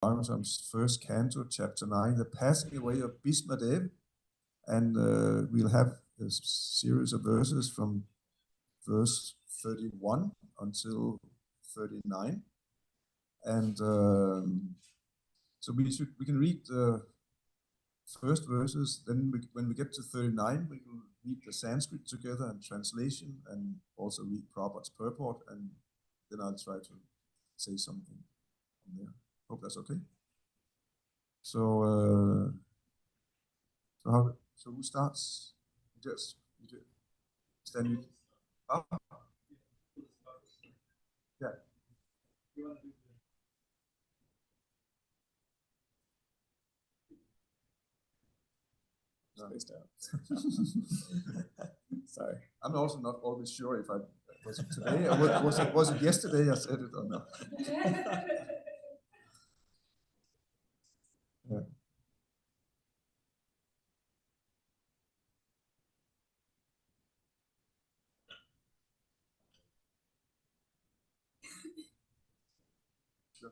Bhagavatam's first canto, chapter 9, the passing away of Bhisma Dev, and we'll have a series of verses from verse 31 until 39, and so we can read the first verses. Then when we get to 39, we will read the Sanskrit together and translation, and also read Prabhupada's purport, and then I'll try to say something from there. Hope that's okay. So who starts? Just stand you. Oh. Yeah. Spaced out. Sorry, I'm also not always sure if was it today or was it yesterday I said it or not. Yeah. Sure.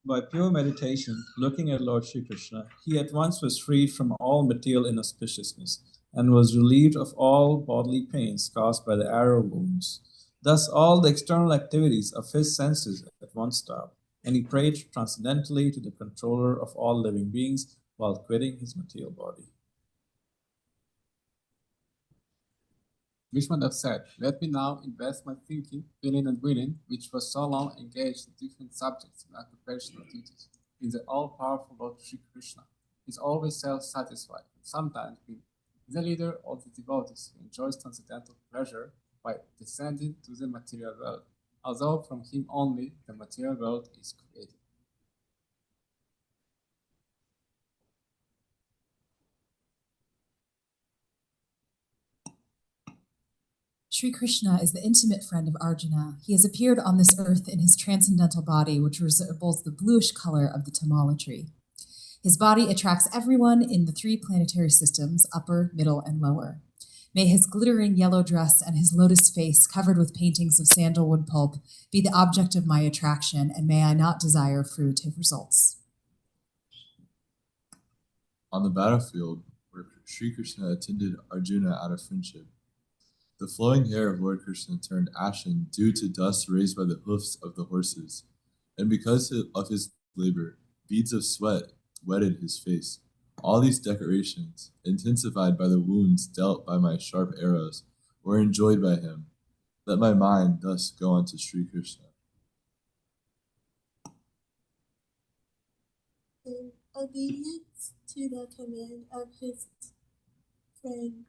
By pure meditation, looking at Lord Sri Krishna, he at once was freed from all material inauspiciousness and was relieved of all bodily pains caused by the arrow wounds. Thus, all the external activities of his senses at once stopped, and he prayed transcendently to the controller of all living beings while quitting his material body. Bhisma said, "Let me now invest my thinking, feeling, and willing, which was so long engaged in different subjects and occupational duties, in the all-powerful Lord Sri Krishna. He is always self-satisfied, sometimes being the leader of the devotees who enjoys transcendental pleasure by descending to the material world, although from him only the material world is created." Sri Krishna is the intimate friend of Arjuna. He has appeared on this earth in his transcendental body, which resembles the bluish color of the tamala tree. His body attracts everyone in the 3 planetary systems, upper, middle, and lower. May his glittering yellow dress and his lotus face covered with paintings of sandalwood pulp be the object of my attraction, and may I not desire fruitive results. On the battlefield, where Sri Krishna attended Arjuna out of friendship, the flowing hair of Lord Krishna turned ashen due to dust raised by the hoofs of the horses, and because of his labor, beads of sweat wetted his face. All these decorations, intensified by the wounds dealt by my sharp arrows, were enjoyed by him. Let my mind thus go on to Sri Krishna. In obedience to the command of his friend,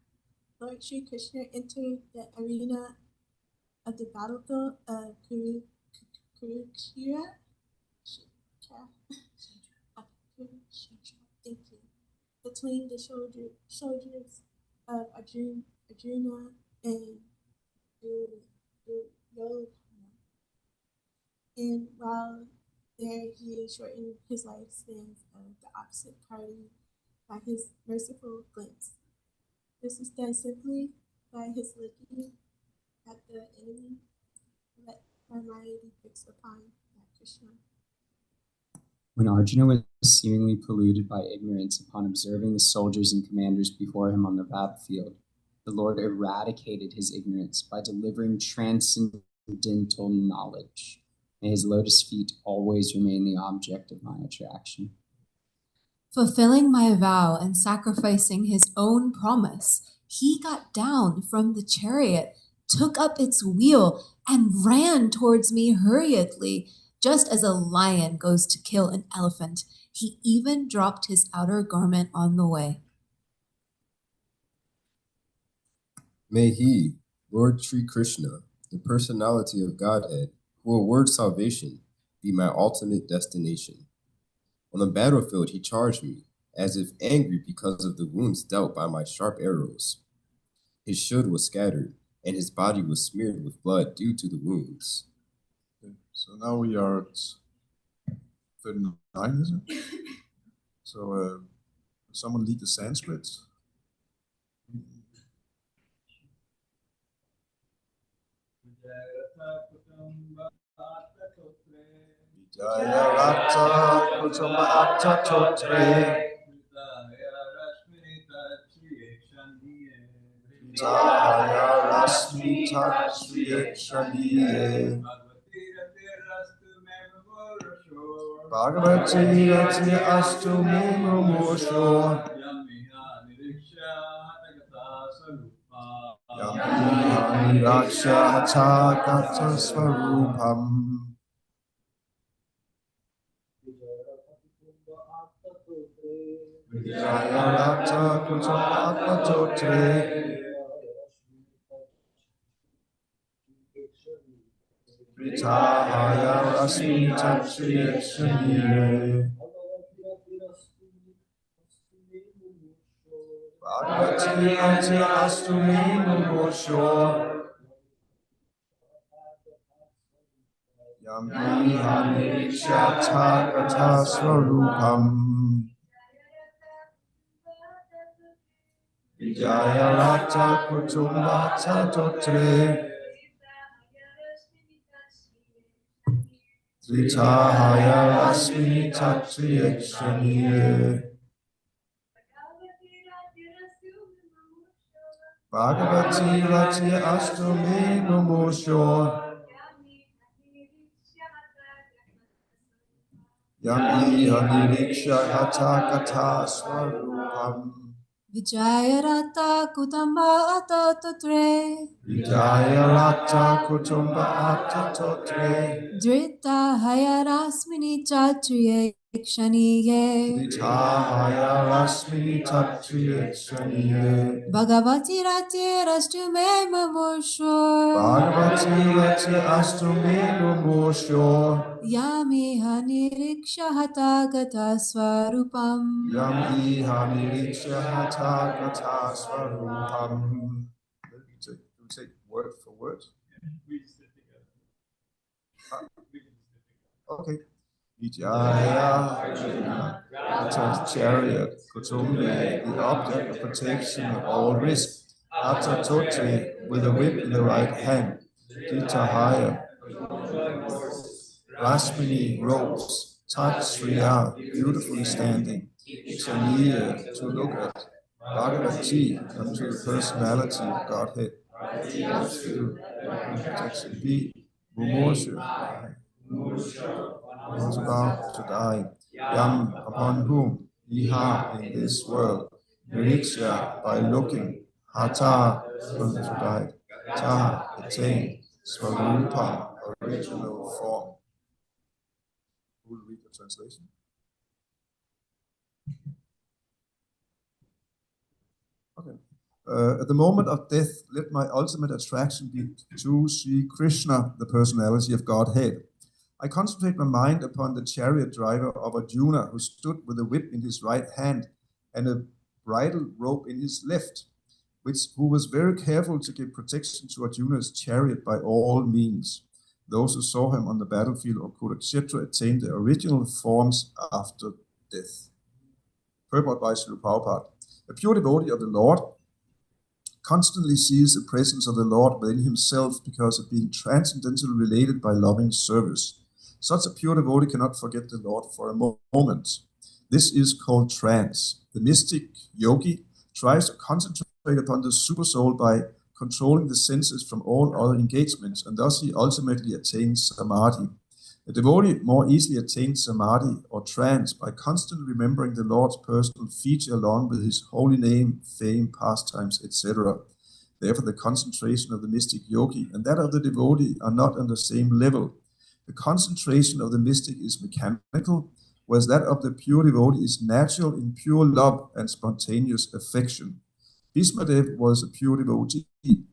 Lord Sri Krishna entered the arena of the battlefield of Kurukshetra. Between the soldiers of Arjuna and Duryodhana. And while there, he shortened his lifespans of the opposite party by his merciful glance. This is done simply by his looking at the enemy. Let my mind be fixed upon that Krishna. When Arjuna was seemingly polluted by ignorance upon observing the soldiers and commanders before him on the battlefield, the Lord eradicated his ignorance by delivering transcendental knowledge. May his lotus feet always remain the object of my attraction. Fulfilling my vow and sacrificing his own promise, he got down from the chariot, took up its wheel, and ran towards me hurriedly. Just as a lion goes to kill an elephant, he even dropped his outer garment on the way. May he, Lord Sri Krishna, the personality of Godhead, who award salvation, be my ultimate destination. On the battlefield, he charged me, as if angry because of the wounds dealt by my sharp arrows. His shield was scattered, and his body was smeared with blood due to the wounds. Okay, so now we are at 39, isn't it? So someone lead the Sanskrit. Vijaya Rata Kutumba Atta Totre Vitaya Rasmi Tatshriekshaniye Bhagavati Rati Astu Mimumosho Yami Raksha Hata Gata Swarupam Vijaya Rata Kutumba Atta Totre Vitaya Rasmi Tatshriekshaniye Bhagavati Rati Astu Mimumosho Yami Haniksha Gata Swarupam Vijaya Rata Kutumba Totre Tritahaya Rasmi Tatshriekshaniye Bhagavati Rati Astu Mimumosho Yami Haniriksha Hata Gata Swarupam Vijaya Rata Kutamba Atta Totre Vijaya Rata Kutumba Atta Totre Drita Hayarasmini Chatriye Kshaniye Vitahaya Rasmi Tatshriekshaniye Bhagavati Rati Rastume Mamosho Bhagavati Rati Astu Mimumosho Yami Haniriksha Hata Gata Swarupam Yami Haniriksha Hata Gata Swarupam. We take word for word. Okay. Vijaya, Atta's chariot, Kutumbe, the object of protection of all risk. Atta Totre, with a whip in the right hand. Ditahaya, Rashmini, robes. Tatshriya, beautifully standing. Ikshaniya, to look at. Bhagavati, come to the personality of Godhead. Protection B. Mumosha, was about to die. Yam, upon whom? Iha, in this world. Niriksha, by looking. Hata, to die. Taha, attain. Swarupa, original form. Who will read the translation? Okay. At the moment of death, let my ultimate attraction be to Sri Krishna, the personality of Godhead. I concentrate my mind upon the chariot driver of Arjuna, who stood with a whip in his right hand and a bridle rope in his left, who was very careful to give protection to Arjuna's chariot by all means. Those who saw him on the battlefield of Kurukshetra attained their original forms after death. Purport by Srila Prabhupada. A pure devotee of the Lord constantly sees the presence of the Lord within himself because of being transcendentally related by loving service. Such a pure devotee cannot forget the Lord for a moment. This is called trance. The mystic yogi tries to concentrate upon the supersoul by controlling the senses from all other engagements, and thus he ultimately attains samadhi. A devotee more easily attains samadhi or trance by constantly remembering the Lord's personal feature along with his holy name, fame, pastimes, etc. Therefore, the concentration of the mystic yogi and that of the devotee are not on the same level. The concentration of the mystic is mechanical, whereas that of the pure devotee is natural in pure love and spontaneous affection. Bhisma was a pure devotee,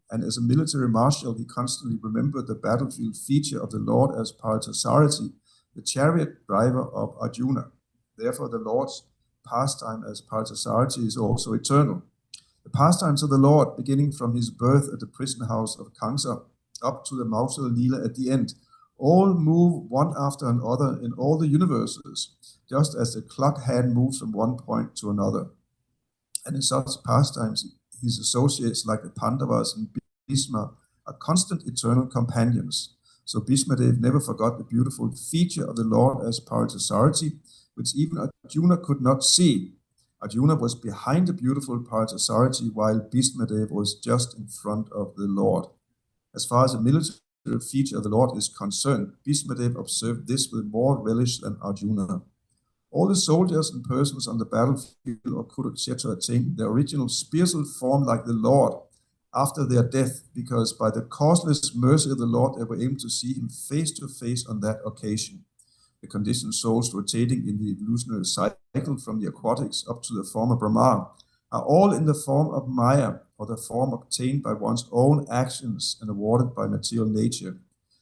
and as a military marshal, he constantly remembered the battlefield feature of the Lord as Parthasarathi, the chariot driver of Arjuna. Therefore, the Lord's pastime as Parthasarathi is also eternal. The pastimes of the Lord, beginning from his birth at the prison house of Kansa up to the Mausal Leela at the end, all move one after another in all the universes, just as the clock hand moves from one point to another. And in such pastimes, his associates like the Pandavas and Bhisma are constant eternal companions. So Bhisma Dev never forgot the beautiful feature of the Lord as Parthasarathi, which even Arjuna could not see. Arjuna was behind the beautiful Parthasarathi, while Bhisma Dev was just in front of the Lord. As far as the military feature of the Lord is concerned, Bhisma Dev observed this with more relish than Arjuna. All the soldiers and persons on the battlefield of Kurukshetra attained their original spiritual form like the Lord after their death, because by the causeless mercy of the Lord they were able to see him face to face on that occasion. The conditioned souls rotating in the evolutionary cycle from the aquatics up to the form of Brahman are all in the form of Maya, or the form obtained by one's own actions and awarded by material nature.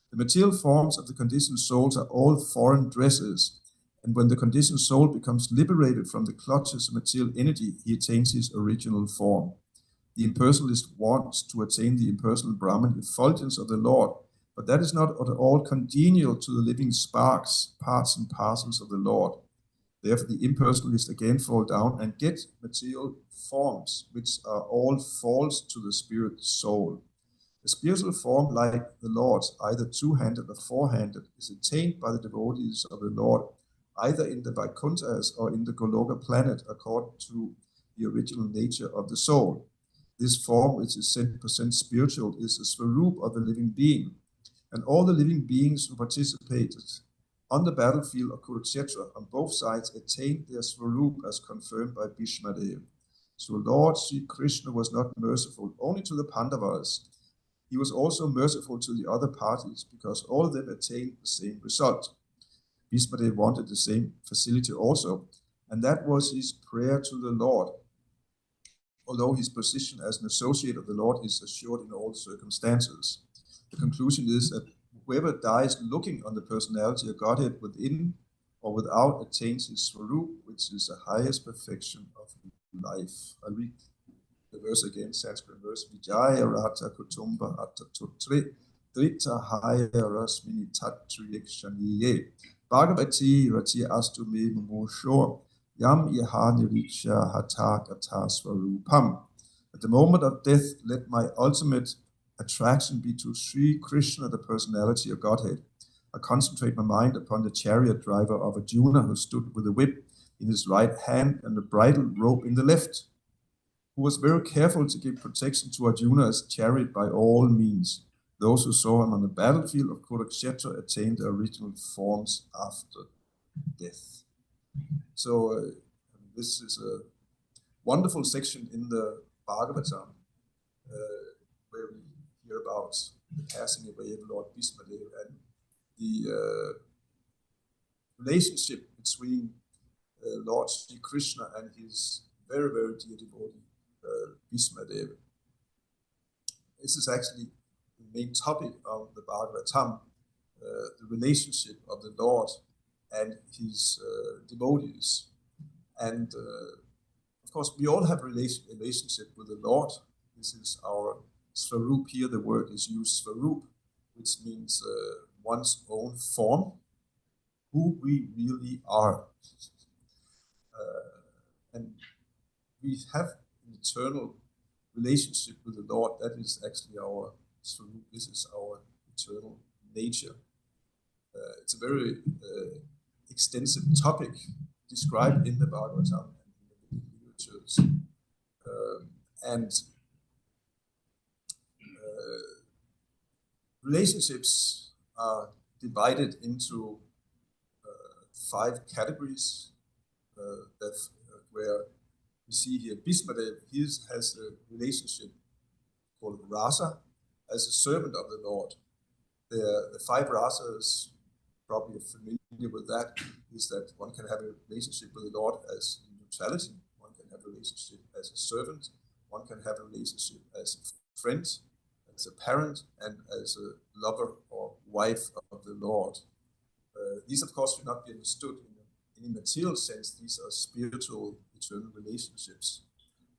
The material forms of the conditioned souls are all foreign dresses, and when the conditioned soul becomes liberated from the clutches of material energy, he attains his original form. The impersonalist wants to attain the impersonal Brahman effulgence of the Lord, but that is not at all congenial to the living sparks, parts and parcels of the Lord. Therefore, the impersonalist again fall down and get material forms, which are all false to the spirit soul. The spiritual form, like the Lord's, either two-handed or four-handed, is attained by the devotees of the Lord, either in the Vaikunthas or in the Goloka planet, according to the original nature of the soul. This form, which is 10% spiritual, is a swarup of the living being, and all the living beings who participated on the battlefield of Kurukshetra on both sides attained their swarup as confirmed by Bhisma Dev. So Lord Sri Krishna was not merciful only to the Pandavas. He was also merciful to the other parties, because all of them attained the same result. Bhisma Dev wanted the same facility also, and that was his prayer to the Lord. Although his position as an associate of the Lord is assured in all circumstances. The conclusion is that whoever dies looking on the personality of Godhead within or without attains his swarup, which is the highest perfection of life. I'll read the verse again, Sanskrit verse. Vijaya Rata Kutumba Attatutri Drita Haya Rasmini Tatriyekshaniye Bhagavati Rati Astume Mumushor Yam Yahani Riksha Hatakata Swarupam. At the moment of death, let my ultimate attraction be to Sri Krishna, the personality of Godhead. I concentrate my mind upon the chariot driver of Arjuna, who stood with the whip in his right hand and the bridle rope in the left, who was very careful to give protection to Arjuna's chariot by all means. Those who saw him on the battlefield of Kurukshetra attained their original forms after death. So this is a wonderful section in the Bhagavatam, where we hear about the passing away of Lord Bhisma Dev and the relationship between Lord Sri Krishna and his very, very dear devotee, Bhisma Dev. This is actually the main topic of the Bhagavatam, the relationship of the Lord and his devotees. And of course, we all have a relationship with the Lord. This is our Swarup. Here the word is used, Swarup, which means one's own form, who we really are. And we have an eternal relationship with the Lord. That is actually our Swarup. This is our eternal nature. It's a very extensive topic described in the Bhagavatam and in the literatures. Relationships are divided into 5 categories where we see here Bhisma Dev, he has a relationship called Rasa as a servant of the Lord. The 5 rasas, probably you're familiar with that, is that one can have a relationship with the Lord as neutrality, one can have a relationship as a servant, one can have a relationship as a friend, as a parent, and as a lover or wife of the Lord. These, of course, should not be understood any material sense, these are spiritual, eternal relationships,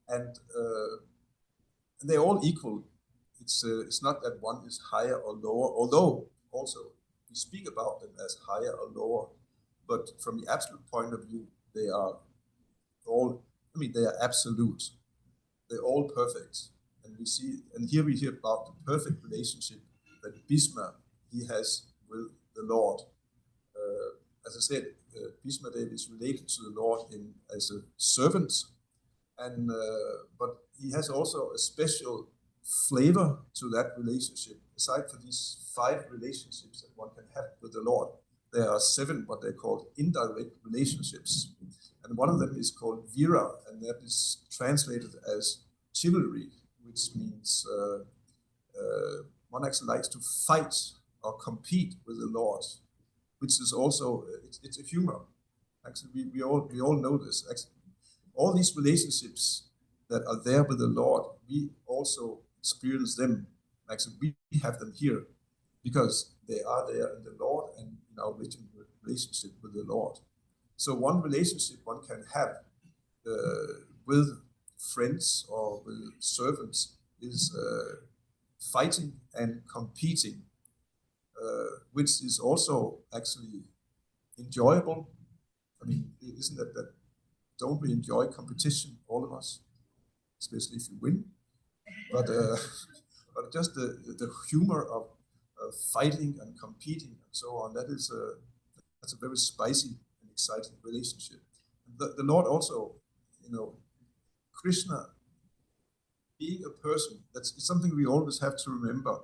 and they're all equal. It's not that one is higher or lower, although also we speak about them as higher or lower, but from the absolute point of view, they are all, they are absolute. They're all perfect. And we see, and here we hear about the perfect relationship that Bhisma, he has with the Lord. As I said, Bhisma Dev is related to the Lord as a servant, and but he has also a special flavor to that relationship. Aside from these 5 relationships that one can have with the Lord, there are 7 what they call indirect relationships, and one of them is called Vira, and that is translated as chivalry, which means one actually likes to fight or compete with the Lord, which is also it's a humor. Actually, we all know this. Actually, all these relationships that are there with the Lord, we also experience them. Actually, we have them here because they are there in the Lord and in our relationship with the Lord. So one relationship one can have with friends or with servants is fighting and competing, which is also actually enjoyable. Isn't that don't we enjoy competition, all of us, especially if you win? But but just the humor of fighting and competing and so on, that's a very spicy and exciting relationship. The Lord also, Krishna being a person, that's something we always have to remember.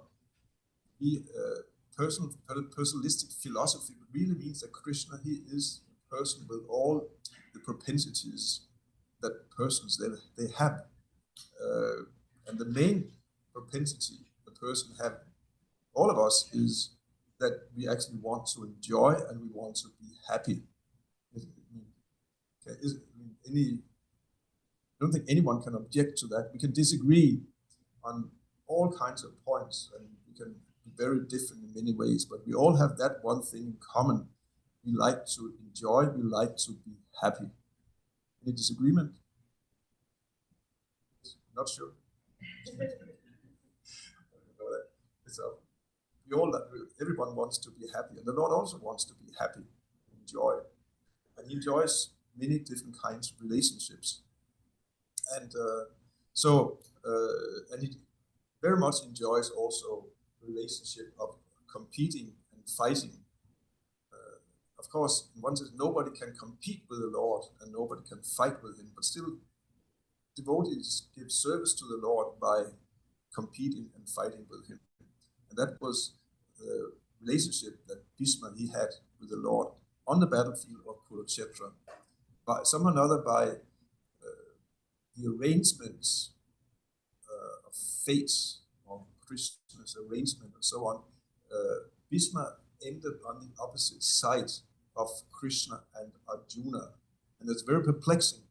Personalistic philosophy really means that Krishna, he is a person with all the propensities that persons they have. And the main propensity the person have, all of us, is that we actually want to enjoy and we want to be happy. I don't think anyone can object to that. We can disagree on all kinds of points, and we can be very different in many ways, but we all have that one thing in common. We like to enjoy, we like to be happy. Any disagreement? Not sure. Everyone wants to be happy, and the Lord also wants to be happy, enjoy, and he enjoys many different kinds of relationships, and and he very much enjoys also the relationship of competing and fighting. Of course, in one sense, nobody can compete with the Lord, and nobody can fight with him, but still, devotees give service to the Lord by competing and fighting with him. And that was the relationship that Bhisma he had with the Lord on the battlefield of Kurukshetra. By some or another, by the arrangements of fate, or Krishna's arrangement and so on, Bhisma ended on the opposite side of Krishna and Arjuna. And that's very perplexing,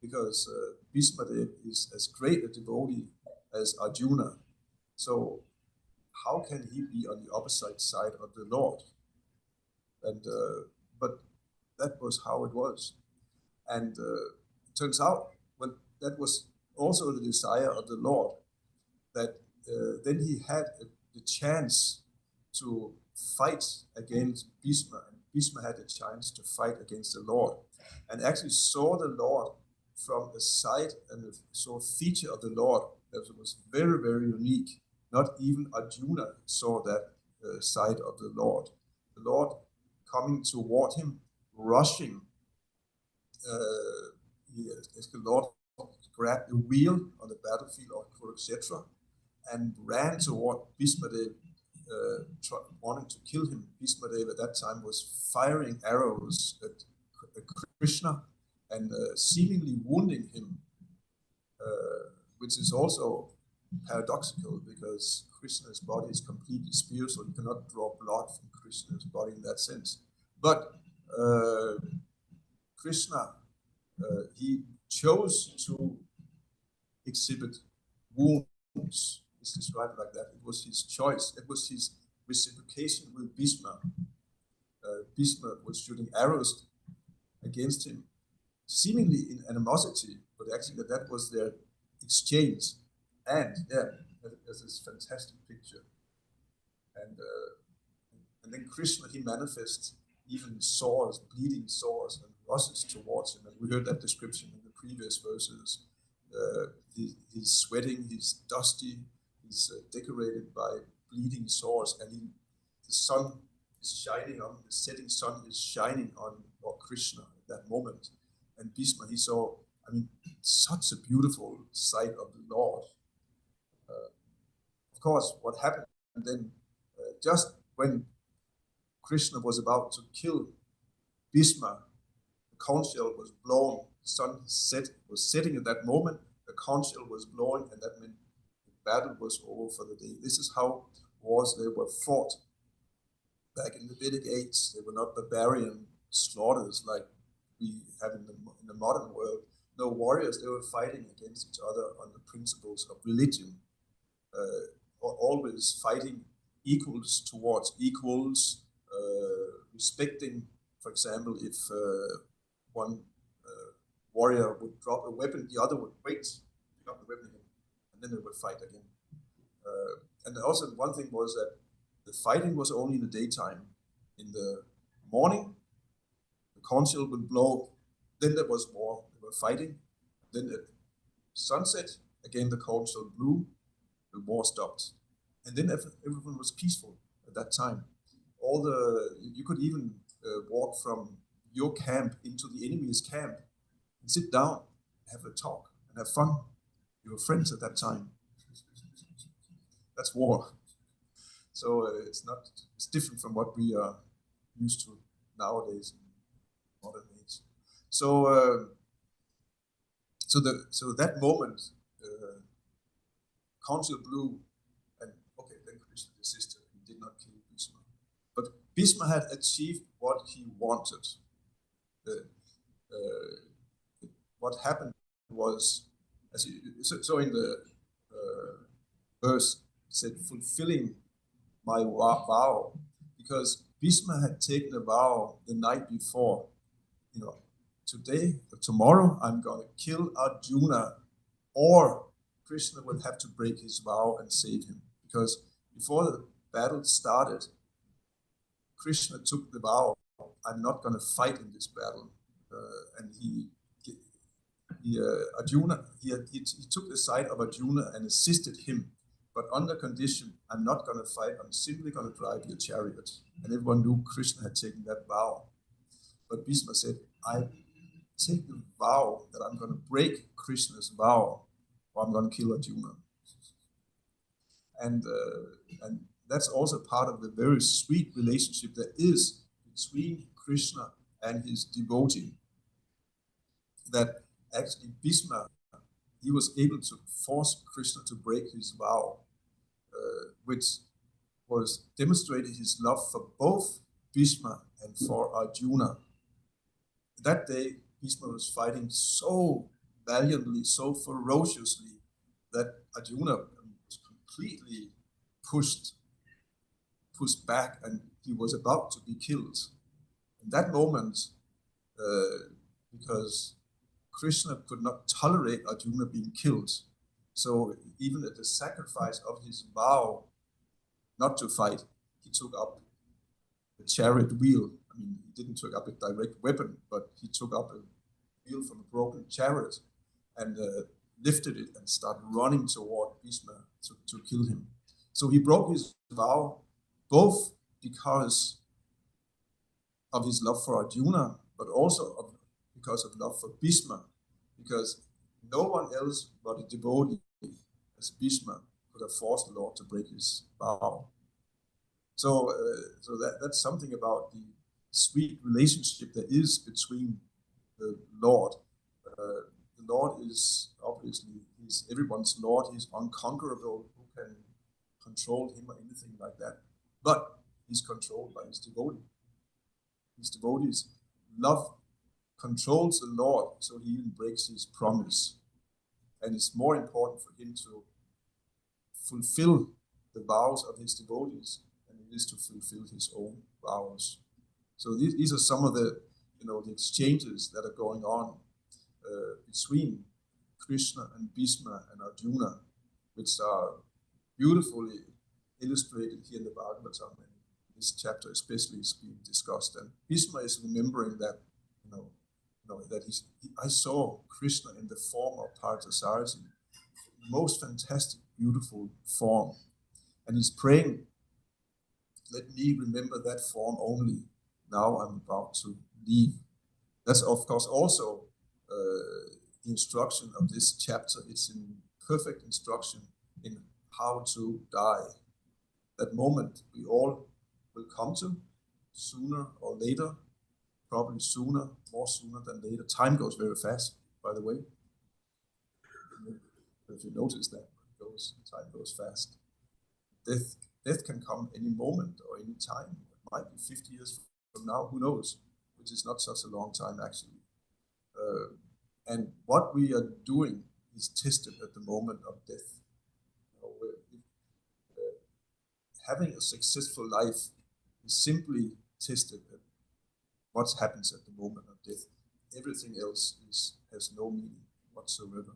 because Bhisma is as great a devotee as Arjuna. So how can he be on the opposite side of the Lord? And but that was how it was. And it turns out, well, that was also the desire of the Lord, that then he had the chance to fight against Bhisma, and Bhisma had a chance to fight against the Lord, and actually saw the Lord from a side, and saw a feature of the Lord that was very, very unique. Not even Arjuna saw that side of the Lord. The Lord coming toward him, rushing. The Lord grabbed the wheel on the battlefield of Kurukshetra and ran toward Bhisma Dev, wanting to kill him. Bhisma Dev at that time was firing arrows at Krishna and seemingly wounding him, which is also paradoxical, because Krishna's body is completely spiritual. You cannot draw blood from Krishna's body in that sense. But Krishna, he chose to exhibit wounds. It's described like that. It was his choice. It was his reciprocation with Bhisma. Bhisma was shooting arrows against him, seemingly in animosity, but actually that was their exchange. And yeah, there's this fantastic picture. And then Krishna, he manifests even sores, bleeding sores, and rushes towards him. And we heard that description in the previous verses. He's sweating, he's dusty, he's decorated by bleeding sores, and the sun is shining on, the setting sun is shining on Lord Krishna at that moment. And Bhisma, he saw, such a beautiful sight of the Lord. Of course, what happened then, just when Krishna was about to kill Bhisma, the conch shell was blown, the sun was setting at that moment, the conch shell was blowing, and that meant the battle was over for the day. This is how wars they were fought back in the Vedic age. They were not barbarian slaughters like we have in the modern world. No, warriors, they were fighting against each other on the principles of religion, always fighting equals towards equals, respecting, for example, if one warrior would drop a weapon, the other would wait, pick up the weapon again, and then they would fight again. And also one thing was that the fighting was only in the daytime. In the morning, the conch shell would blow, then there was war, they were fighting. Then at sunset, again the conch shell blew, the war stopped. And then everyone was peaceful at that time. You could even walk from your camp into the enemy's camp and sit down, have a talk, and have fun. You were friends at that time. That's war. So it's different from what we are used to nowadays in modern age. So that moment, conch shell blew, and okay, then Krishna desisted. He did not kill Bhisma. But Bhisma had achieved what he wanted. What happened was, so in the verse, it said, fulfilling my vow, because Bhisma had taken a vow the night before. Today or tomorrow, I'm going to kill Arjuna, or Krishna will have to break his vow and save him. Because before the battle started, Krishna took the vow, I'm not going to fight in this battle. And Arjuna, he took the side of Arjuna and assisted him, but on the condition, I'm not going to fight, I'm simply going to drive your chariot. And everyone knew Krishna had taken that vow. But Bhisma said, I take the vow that I'm going to break Krishna's vow, or I'm going to kill Arjuna. And that's also part of the very sweet relationship there is between Krishna and his devotee. That actually Bhisma, he was able to force Krishna to break his vow, which was demonstrated his love for both Bhisma and for Arjuna. That day, Bhisma was fighting so valiantly, so ferociously, that Arjuna was completely pushed back, and he was about to be killed. In that moment, because Krishna could not tolerate Arjuna being killed, so even at the sacrifice of his vow not to fight, he took up the chariot wheel. He didn't take up a direct weapon, but he took up a wheel from a broken chariot and lifted it and started running toward Bhisma to kill him. So he broke his vow, both because of his love for Arjuna, but also because of love for Bhisma, because no one else but a devotee as Bhisma could have forced the Lord to break his vow. So that's something about the sweet relationship there is between the Lord. The Lord is obviously, he's everyone's Lord, he's unconquerable, who can control him or anything like that. But he's controlled by his devotee. His devotees' love controls the Lord, so he even breaks his promise. And it's more important for him to fulfill the vows of his devotees than it is to fulfill his own vows. So these are some of the the exchanges that are going on between Krishna and Bhisma and Arjuna, which are beautifully illustrated here in the Bhagavatam, and this chapter especially is being discussed. And Bhisma is remembering that, that I saw Krishna in the form of Parthasarathi, most fantastic, beautiful form, and he's praying, let me remember that form only. Now I'm about to leave. That's of course also the instruction of this chapter. It's in perfect instruction in how to die. That moment we all will come to, sooner or later, probably sooner, more sooner than later. Time goes very fast, by the way. If you notice that, time goes fast. Death can come any moment or any time. It might be 50 years from now, who knows, which is not such a long time actually. And what we are doing is tested at the moment of death. Having a successful life is simply tested at what happens at the moment of death. Everything else has no meaning whatsoever.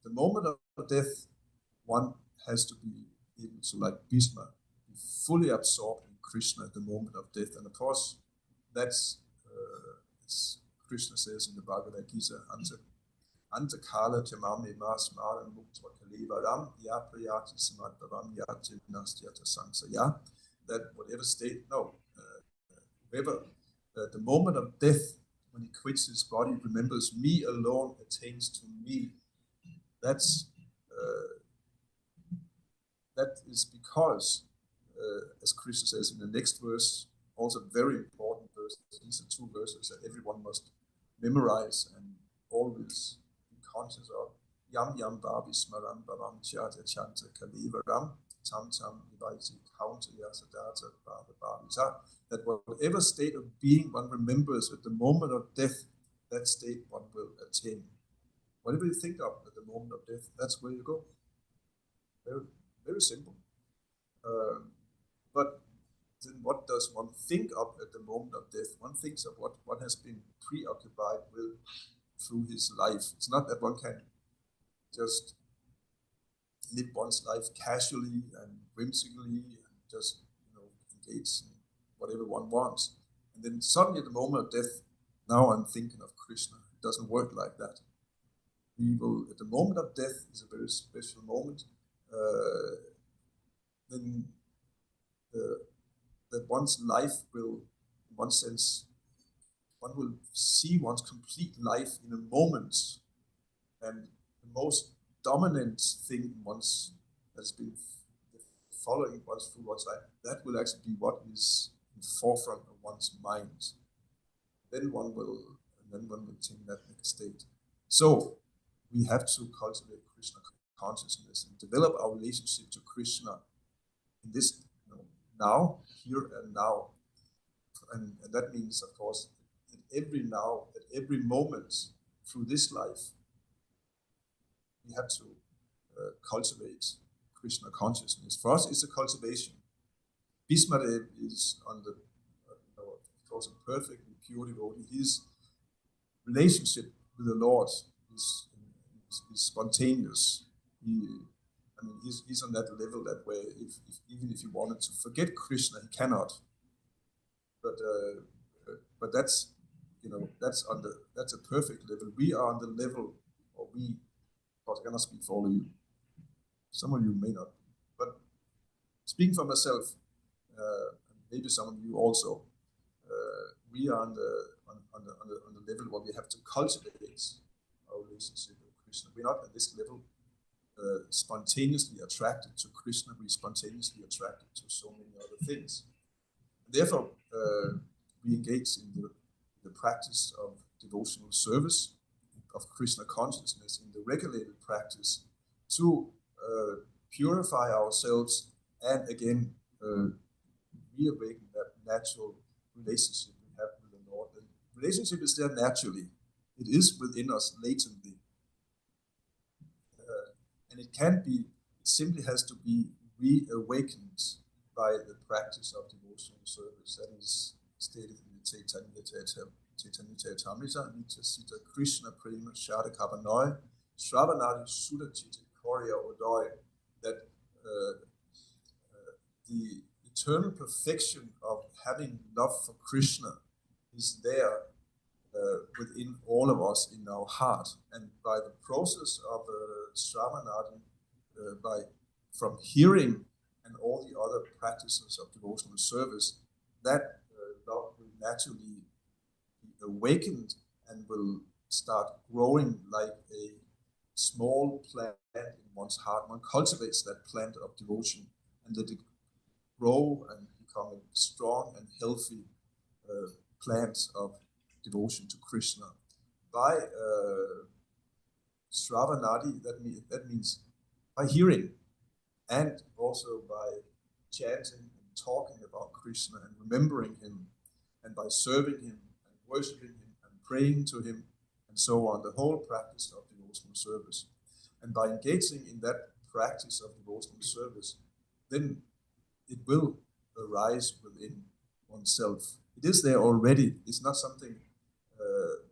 The moment of death, one has to be able to, like Bhisma, be fully absorbed in Krishna at the moment of death. And of course, that's, as Krishna says in the Bhagavad Gita, Anta kala chamame mas maran mukta kalivaram ya prayati samadvaram yati nastyata sansaya. That whatever state, whoever, the moment of death, when he quits his body, remembers me alone, attains to me. That is because, as Krishna says in the next verse, also very important verse, these are two verses that everyone must memorize and always be conscious of. Yam yam bhavi smaram bhavam chata chanta kalivaram tam tam vivaiti kaunta yasadata bhava bhavita. That whatever state of being one remembers at the moment of death, that state one will attain. Whatever you think of at the moment of death, that's where you go. Very, very simple. But then what does one think of at the moment of death? One thinks of what one has been preoccupied with through his life. It's not that one can just live one's life casually and whimsically and just engage in whatever one wants. And then suddenly at the moment of death, now I'm thinking of Krishna. It doesn't work like that. We will, at the moment of death is a very special moment. Then that one's life will, in one sense, one will see one's complete life in a moment, and the most dominant thing in one's has been following one's through one's life, that will actually be what is in the forefront of one's mind. Then one will attain that next state. So we have to cultivate Krishna consciousness and develop our relationship to Krishna in this now, here and now. And that means, of course, at every moment through this life, we have to cultivate Krishna consciousness. For us, it's a cultivation. Bhisma is on the, of course, a perfectly pure devotee. His relationship with the Lord is spontaneous. He's on that level that way. Even if he wanted to forget Krishna, he cannot. But that's that's a perfect level. We are on the level, or we, of course, I cannot speak for all of you. Some of you may not, but speaking for myself, maybe some of you also, we are on the level where we have to cultivate our relationship with Krishna. We're not at this level spontaneously attracted to Krishna. We're spontaneously attracted to so many other things. And therefore, we engage in the practice of devotional service, of Krishna consciousness, in the regulated practice to purify ourselves and again reawaken that natural relationship we have with the Lord. The relationship is there naturally. It is within us latently. And it simply has to be reawakened by the practice of devotional service. That is stated in Chaitanya Charitamrita, Nitya Sita Krishna Prema Shada Kavanoi, Shravanadi Sudha Chitta Korya Odoy, that the eternal perfection of having love for Krishna is there within all of us in our heart, and by the process of Shravanadi, from hearing and all the other practices of devotional service, that love will naturally be awakened and will start growing like a small plant in one's heart. One cultivates that plant of devotion and let it grow and become a strong and healthy plant of devotion to Krishna. By Shravanadi, that means by hearing, and also by chanting and talking about Krishna and remembering him, and by serving him and worshiping him and praying to him, and so on, the whole practice of devotional service. And by engaging in that practice of devotional service, then it will arise within oneself. It is there already. It's not something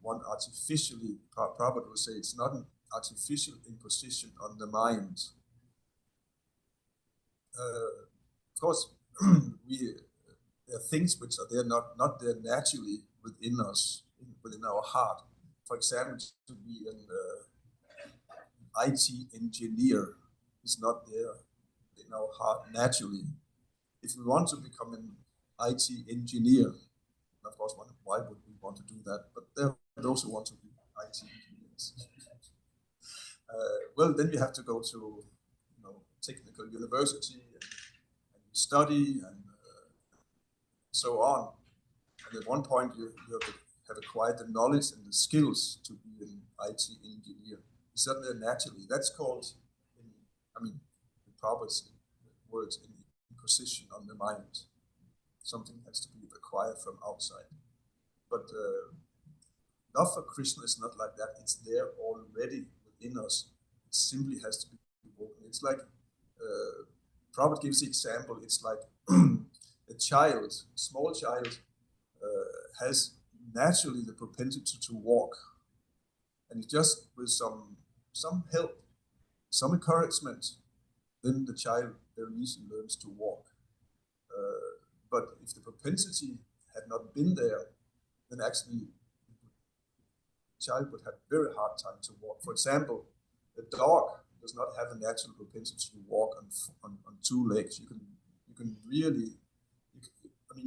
one artificially, Prabhupada would say, it's not an artificial imposition on the mind. Of course, there are things which are there not there naturally within us, within our heart. For example, to be an IT engineer is not there in our heart naturally. If we want to become an IT engineer, of course, why would we want to do that? But there are those who want to be IT engineers. Well, then you have to go to technical university and study and so on. And at one point, you have acquired the knowledge and the skills to be an IT engineer. It's not there naturally. That's called, in Prabhupada's words, an imposition on the mind. Something has to be acquired from outside. But love for Krishna is not like that. It's there already within us. It simply has to be woken. It's like, Prabhupada gives the example, it's like a small child has naturally the propensity to walk. And just with some help, some encouragement, then the child very easily learns to walk. But if the propensity had not been there, then actually the child would have a very hard time to walk. For example, a dog does not have a natural propensity to walk on two legs. You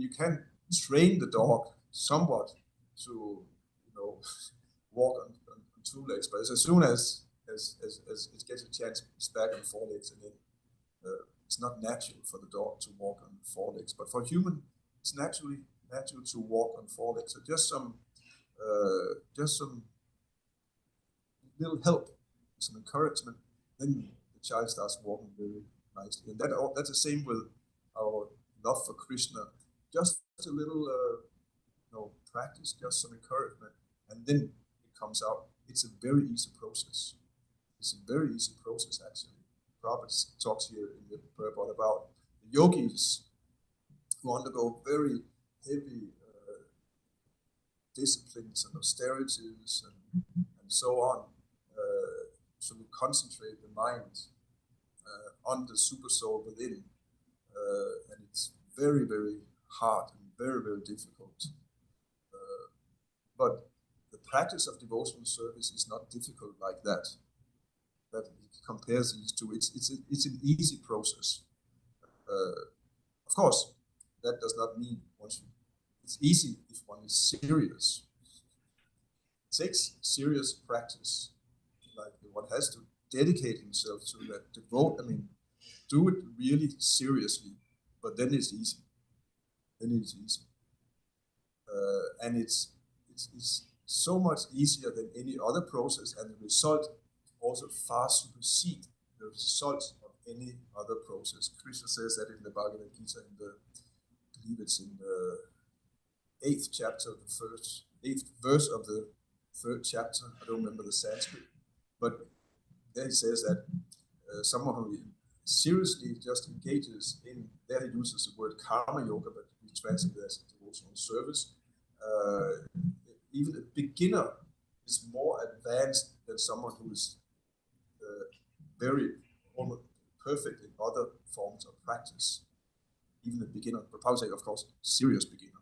can train the dog somewhat to walk on two legs, but as soon as it gets a chance, it's back on four legs, and then it's not natural for the dog to walk on four legs. But for human, it's natural to walk on four legs. So just some little help, some encouragement, then the child starts walking very nicely. And that's the same with our love for Krishna. Just a little practice, just some encouragement, and then it comes out. It's a very easy process. It's a very easy process, actually. Prabhupada talks here in the purport about the yogis who undergo very heavy disciplines and austerities and so on. So we concentrate the mind on the super soul within, and it's very, very hard and very, very difficult. But the practice of devotional service is not difficult like that. That he compares these two. It's an easy process. Of course, that does not mean it's easy if one is serious. It takes serious practice. Like one has to dedicate himself to that, do it really seriously, but then it's easy. And it's so much easier than any other process, and the result also far supersedes the results of any other process. Krishna says that in the Bhagavad Gita, I believe it's in the 8th chapter, the 8th verse of the 3rd chapter. I don't remember the Sanskrit, but there he says that someone who seriously just engages in, there he uses the word karma yoga, but we translate it as devotional service, even a beginner is more advanced than someone who is very almost perfect in other forms of practice. Even a beginner, but Prabhu say, of course, serious beginner,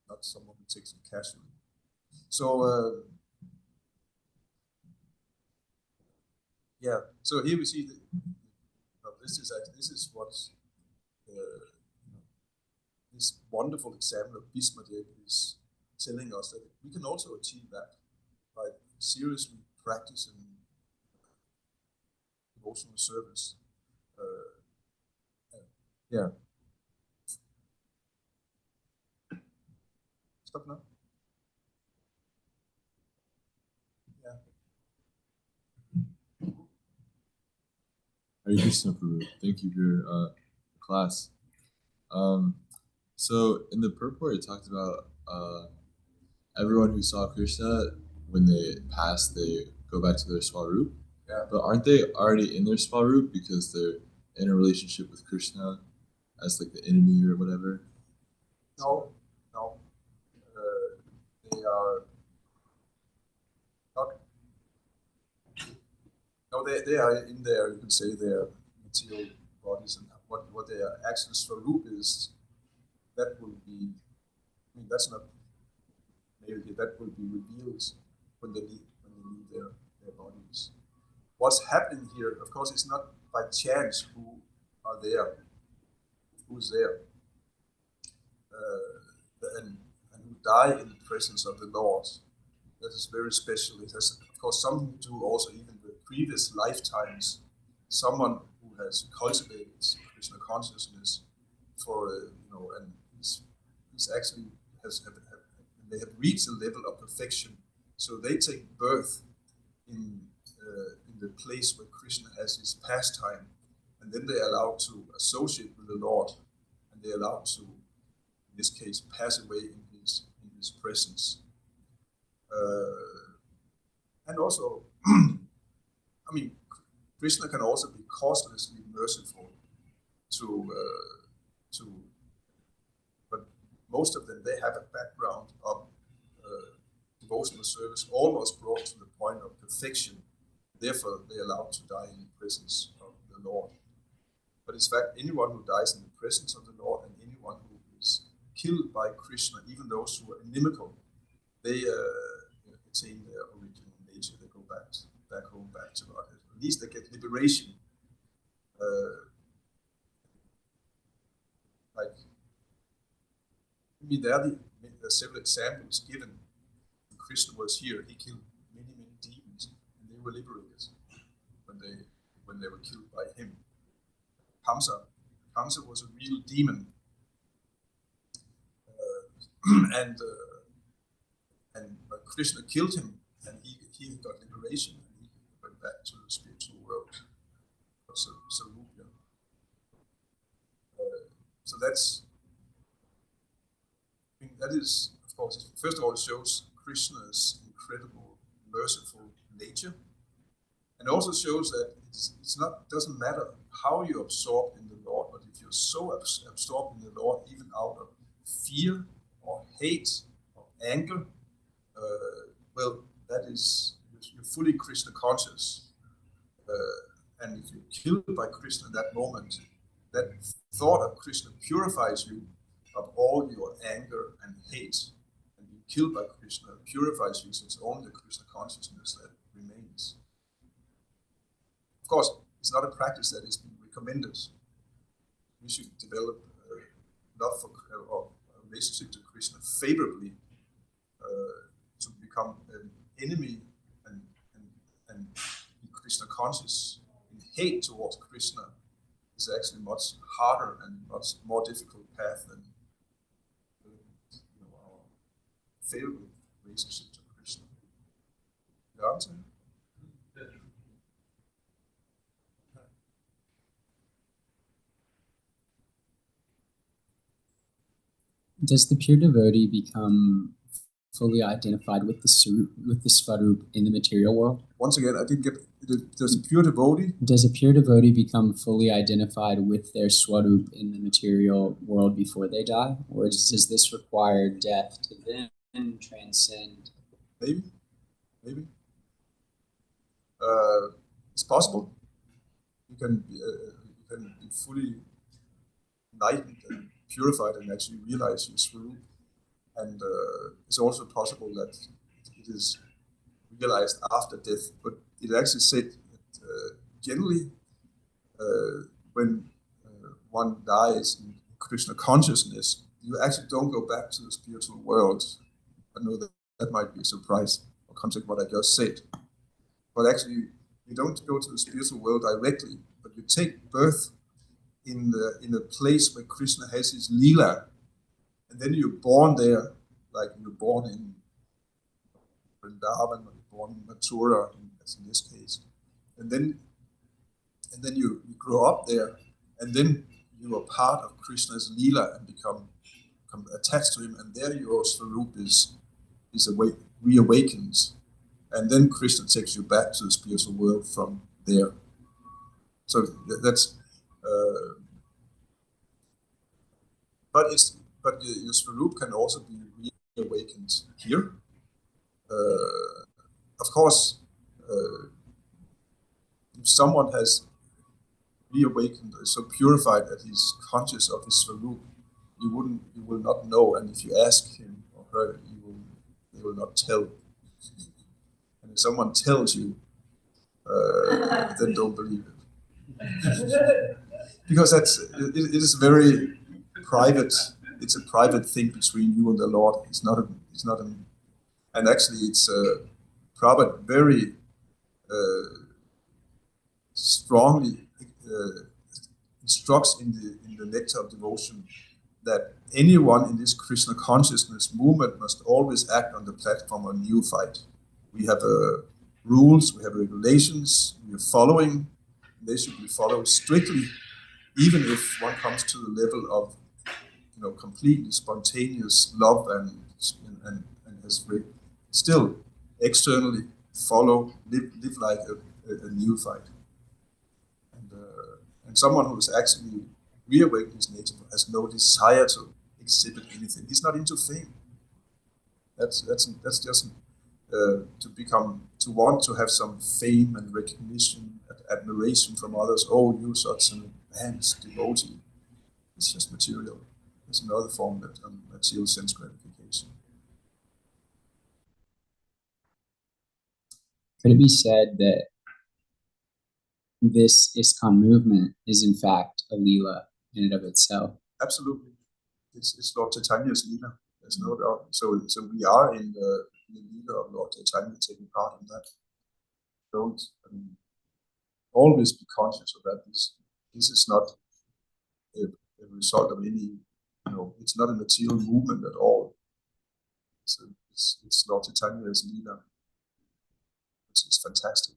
not someone who takes it casually. So yeah, so here we see this is what this wonderful example of Bhisma is telling us, that we can also achieve that by seriously practicing devotional service. Yeah. Stop now. Yeah. Hare Krishna, Prabhu. Thank you for your class. So in the purport, it talked about everyone who saw Krishna, when they pass, they go back to their Swarup. Yeah. But aren't they already in their Swarup because they're in a relationship with Krishna as like the enemy or whatever? No. They are not. No, they are in there. You can say their material bodies, and what their actual Swarup is. That will be. I mean, that's not. Maybe that will be revealed when they leave their bodies. What's happening here, of course, is not by chance who are there, who's there, and who die in the presence of the Lord. That is very special. It has, of course, something to do also even with previous lifetimes. Someone who has cultivated Krishna consciousness for and is actually they have reached a level of perfection, so they take birth in the place where Krishna has his pastime, and then they are allowed to associate with the Lord, and they are allowed to, in this case, pass away in his presence. And also, I mean, Krishna can also be causelessly merciful to, but most of them, they have a background of devotional service almost brought to the point of perfection. Therefore, they are allowed to die in the presence of the Lord. But in fact, anyone who dies in the presence of the Lord and anyone who is killed by Krishna, even those who are inimical, they attain their original nature. They go back home, back to God. At least they get liberation. There are several examples given. When Krishna was here, he killed many demons, and they were liberated when they were killed by him. Kamsa was a real demon, and Krishna killed him, and he got liberation, and he went back to the spiritual world. So that's. I mean, that is, of course, first of all, it shows Krishna's incredible, merciful nature, and also shows that doesn't matter how you're absorbed in the Lord, but if you're so absorbed in the Lord, even out of fear or hate or anger, well, that is, you're fully Krishna conscious, and if you're killed by Krishna in that moment, that thought of Krishna purifies you of all your anger and hate, and being killed by Krishna purifies you, so it's only the Krishna consciousness that remains. Of course, it's not a practice that is being recommended. We should develop love for or a relationship to Krishna favorably. To become an enemy and be Krishna conscious in hate towards Krishna is actually much harder and much more difficult path than our favorable relationship to Krishna. The answer? Does the pure devotee become fully identified with the Swarup in the material world? Once again, I didn't get. Does a pure devotee? Does a pure devotee become fully identified with their Swarup in the material world before they die, or does this require death to them transcend? Maybe. It's possible. You can be fully enlightened and purified and actually realize your Swarup. And it's also possible that it is realized after death. But it actually said that generally when one dies in Krishna consciousness, you actually don't go back to the spiritual world. I know that might be a surprise or contradict what I just said. But actually, you don't go to the spiritual world directly, but you take birth in a place where Krishna has his Leela, and then you're born there, like you're born in Vrindavan, or you're born in Mathura, as in this case, and then you grow up there, and then you are part of Krishna's Leela and become attached to him, and there your Swarup is reawakens, and then Krishna takes you back to the spiritual world from there. So that's, but your Swarup can also be reawakened here. Of course, if someone has reawakened, so purified that he's conscious of his Swarup, you will not know, and if you ask him or her, they will not tell. And if someone tells you, then don't believe it, because it is very private. It's a private thing between you and the Lord. It's not and actually it's Prabhupada very strongly instructs in the Nectar of Devotion that anyone in this Krishna consciousness movement must always act on the platform of neophyte. We have rules, we have regulations, we are following. They should be followed strictly, even if one comes to the level of completely spontaneous love and has still externally live like a neophyte. And someone who is actually reawakened his nature has no desire to exhibit anything. He's not into fame. That's just to want to have some fame and recognition, admiration from others. Oh, you such an advanced devotee. It's just material. It's another form of material sense gratification. Could it be said that this ISKCON movement is in fact a Leela in and of itself? Absolutely. It's Lord Chaitanya's Leela. There's no doubt. So we are in the Leela of Lord Chaitanya, taking part in that. Don't always be conscious of that. This is not a result of any, it's not a material movement at all. It's Lord Chaitanya's Leela. It's fantastic.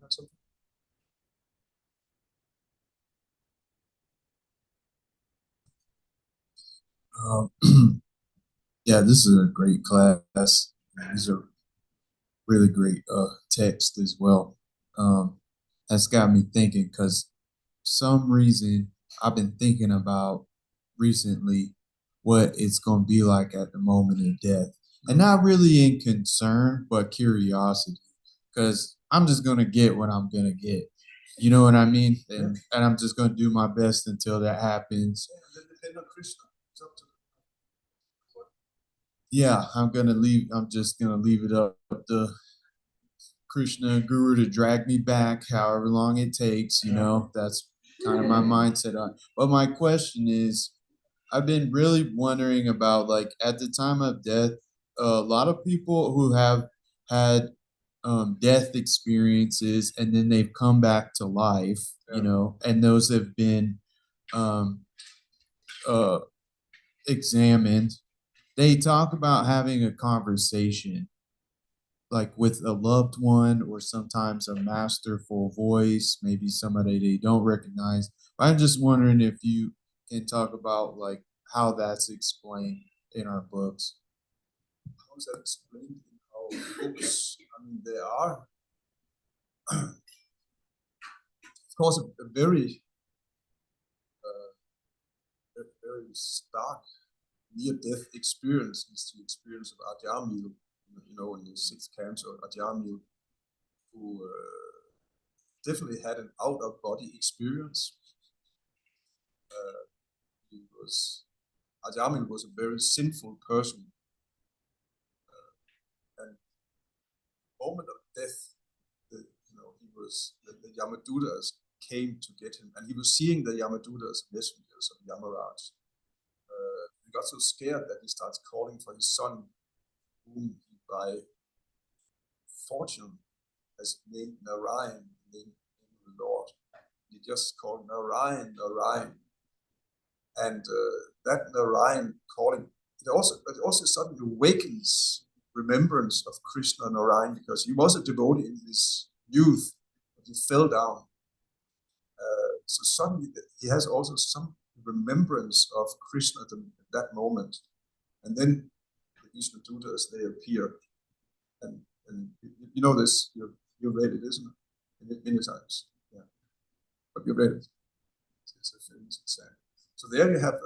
That's okay. Yeah, this is a great class. These are really great texts as well. That's got me thinking, because some reason I've been thinking about recently what it's going to be like at the moment of death. And not really in concern, but curiosity, because I'm just going to get what I'm going to get. You know what I mean? And I'm just going to do my best until that happens. Depend on Krishna. Yeah, I'm just going to leave it up to Krishna Guru to drag me back however long it takes. That's kind of my mindset on. But my question is, I've been really wondering about, like, at the time of death, a lot of people who have had death experiences and then they've come back to life, and those have been examined. They talk about having a conversation, like with a loved one, or sometimes a masterful voice, maybe somebody they don't recognize. But I'm just wondering if you can talk about, like, how that's explained in our books. How is that explained in our books? I mean, there are, of course, a very very stark near-death experience is the experience of Arjuna, in the 6th canto, Arjuna, who definitely had an out-of-body experience. Arjuna was a very sinful person. And moment of death, the Yamadutas came to get him, and he was seeing the Yamadutas, messengers of Yamaraj. He got so scared that he starts calling for his son, whom he by fortune has named Narayan, named the Lord. He just called Narayan, Narayan. And that Narayan calling, it also suddenly awakens remembrance of Krishna and Narayan, because he was a devotee in his youth, but he fell down. So suddenly he has also some remembrance of Krishna at that moment. And then the Vishnu Dutas, they appear. And you know this, you've read it, isn't it? Many times. Yeah. But you read it. It's a famous example. So there you have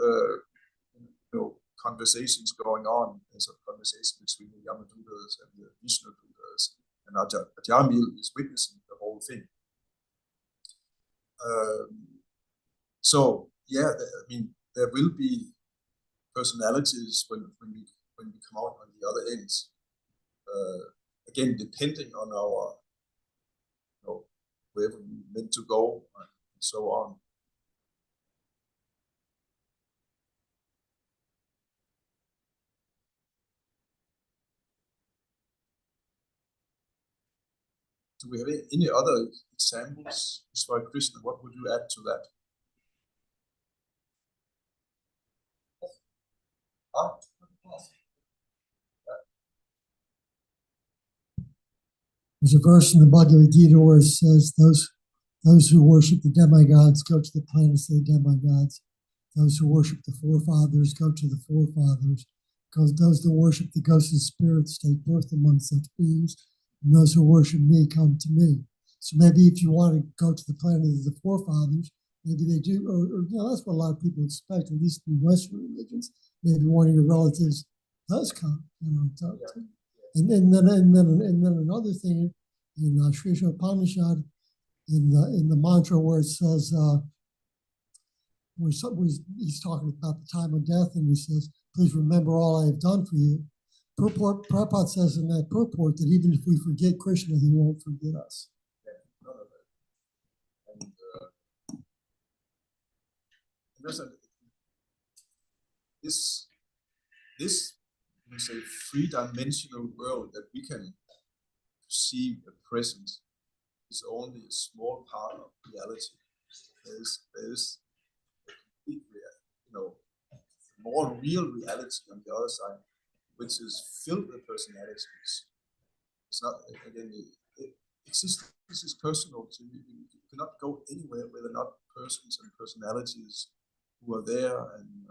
conversations going on. There's a conversation between the Yamadutas and the Vishnu Dutas, and Arjuna is witnessing the whole thing. So yeah, there will be personalities when we come out on the other ends. Again, depending on our wherever we meant to go and so on. Do we have any other examples? By Krishna, what would you add to that? There's a verse in the Bhagavad Gita where it says, those who worship the demigods go to the planets of the demigods. Those who worship the forefathers go to the forefathers. Because those who worship the ghosts and spirits take birth among such beings. And those who worship me come to me. So maybe if you want to go to the planet of the forefathers, maybe they do, or that's what a lot of people expect, at least in Western religions. Maybe one of your relatives does come, And then another thing in Sri Upanishad, in the mantra where it says, he's talking about the time of death, and he says, "Please remember all I have done for you." Prabhupada says in that purport that even if we forget Krishna, he won't forget us. This we say three-dimensional world that we can perceive at present is only a small part of reality. There is a complete, more real reality on the other side, which is filled with personalities. It's not, again, existence is personal. So you cannot go anywhere where there are not persons and personalities who are there, and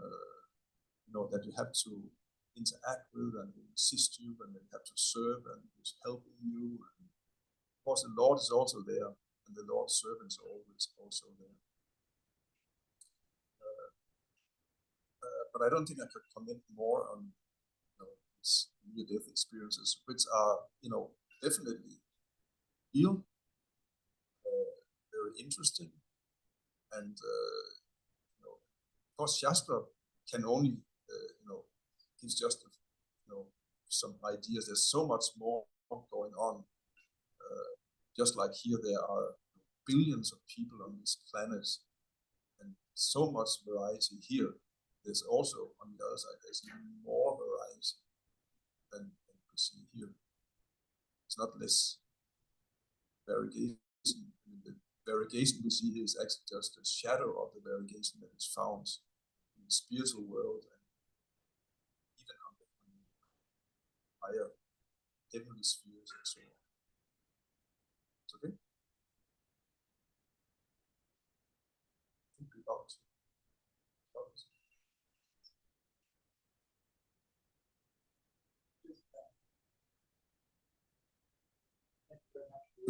that you have to interact with and assist you, and they have to serve and who's helping you. And of course, the Lord is also there, and the Lord's servants are always also there. But I don't think I could comment more on these near-death experiences, which are definitely real, very interesting, and of course, Shastra can only gives just some ideas. There's so much more going on. Just like here, there are billions of people on this planet, and so much variety here. There's also, on the other side, there's more variety than we see here. It's not less variegation. The variegation we see here is actually just a shadow of the variegation that is found in the spiritual world and even on the higher heavenly spheres and so on. It's okay? Think about it.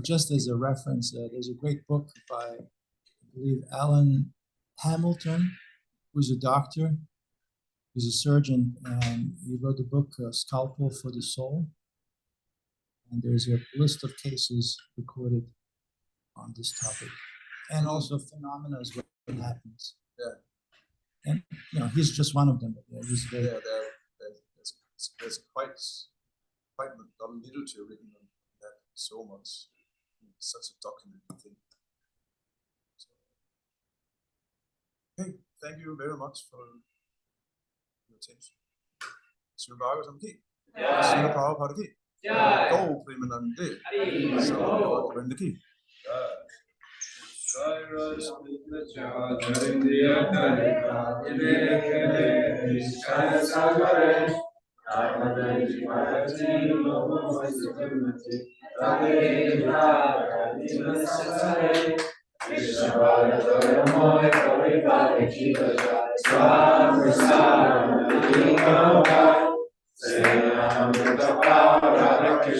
Just as a reference, there's a great book by, I believe, Alan Hamilton, who's a doctor, He's a surgeon, and he wrote the book Scalpel for the Soul. And there's a list of cases recorded on this topic, and also phenomena as well that happens. Yeah. And he's just one of them. He's very, There's quite a lot of literature written on that. So much, such a documented thing. So, okay, thank you very much for your attention. Sri Bhagavatam ki. Sri Prabhupada ki. Go Premanande. So Govinda ki.